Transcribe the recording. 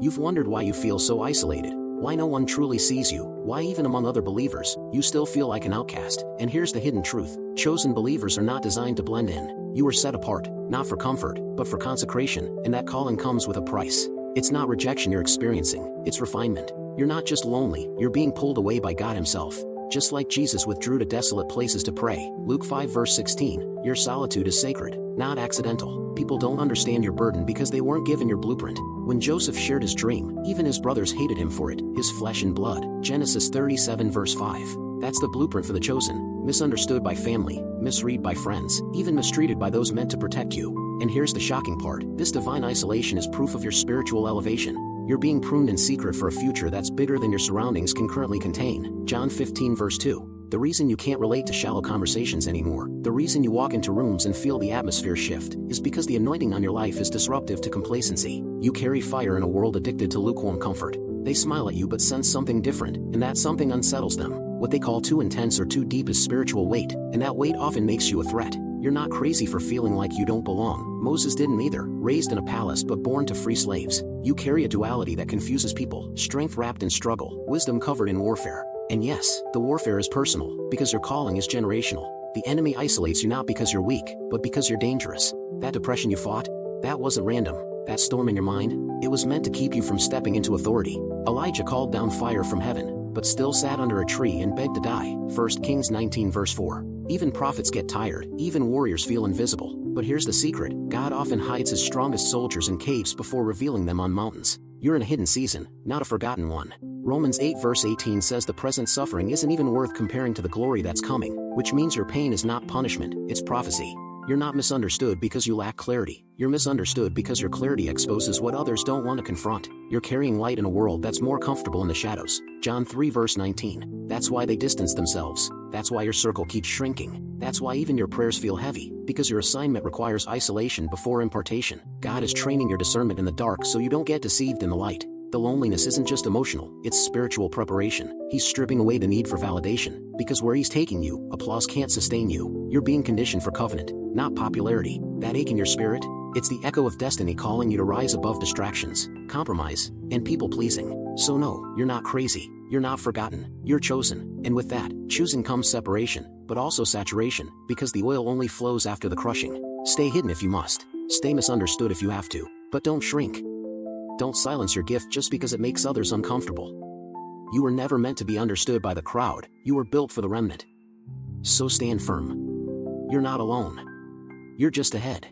You've wondered why you feel so isolated, why no one truly sees you, why even among other believers, you still feel like an outcast. And here's the hidden truth: chosen believers are not designed to blend in. You were set apart, not for comfort, but for consecration, and that calling comes with a price. It's not rejection you're experiencing, it's refinement. You're not just lonely, you're being pulled away by God Himself. Just like Jesus withdrew to desolate places to pray, Luke 5 verse 16, your solitude is sacred, not accidental. People don't understand your burden because they weren't given your blueprint. When Joseph shared his dream, even his brothers hated him for it, his flesh and blood. Genesis 37 verse 5. That's the blueprint for the chosen, misunderstood by family, misread by friends, even mistreated by those meant to protect you. And here's the shocking part: this divine isolation is proof of your spiritual elevation. You're being pruned in secret for a future that's bigger than your surroundings can currently contain. John 15 verse 2. The reason you can't relate to shallow conversations anymore, the reason you walk into rooms and feel the atmosphere shift, is because the anointing on your life is disruptive to complacency. You carry fire in a world addicted to lukewarm comfort. They smile at you but sense something different, and that something unsettles them. What they call too intense or too deep is spiritual weight, and that weight often makes you a threat. You're not crazy for feeling like you don't belong. Moses didn't either, raised in a palace but born to free slaves. You carry a duality that confuses people: strength wrapped in struggle, wisdom covered in warfare. And yes, the warfare is personal, because your calling is generational. The enemy isolates you not because you're weak, but because you're dangerous. That depression you fought, that wasn't random. That storm in your mind, it was meant to keep you from stepping into authority. Elijah called down fire from heaven, but still sat under a tree and begged to die. 1 Kings 19 verse 4. Even prophets get tired, even warriors feel invisible. But here's the secret: God often hides His strongest soldiers in caves before revealing them on mountains. You're in a hidden season, not a forgotten one. Romans 8 verse 18 says the present suffering isn't even worth comparing to the glory that's coming, which means your pain is not punishment, it's prophecy. You're not misunderstood because you lack clarity. You're misunderstood because your clarity exposes what others don't want to confront. You're carrying light in a world that's more comfortable in the shadows. John 3 verse 19. That's why they distance themselves. That's why your circle keeps shrinking. That's why even your prayers feel heavy, because your assignment requires isolation before impartation. God is training your discernment in the dark so you don't get deceived in the light. The loneliness isn't just emotional, it's spiritual preparation. He's stripping away the need for validation, because where He's taking you, applause can't sustain you. You're being conditioned for covenant, not popularity. That ache in your spirit, it's the echo of destiny calling you to rise above distractions, compromise, and people-pleasing. So no, you're not crazy, you're not forgotten, you're chosen. And with that, choosing comes separation, but also saturation, because the oil only flows after the crushing. Stay hidden if you must. Stay misunderstood if you have to. But don't shrink. Don't silence your gift just because it makes others uncomfortable. You were never meant to be understood by the crowd, you were built for the remnant. So stand firm. You're not alone. You're just ahead.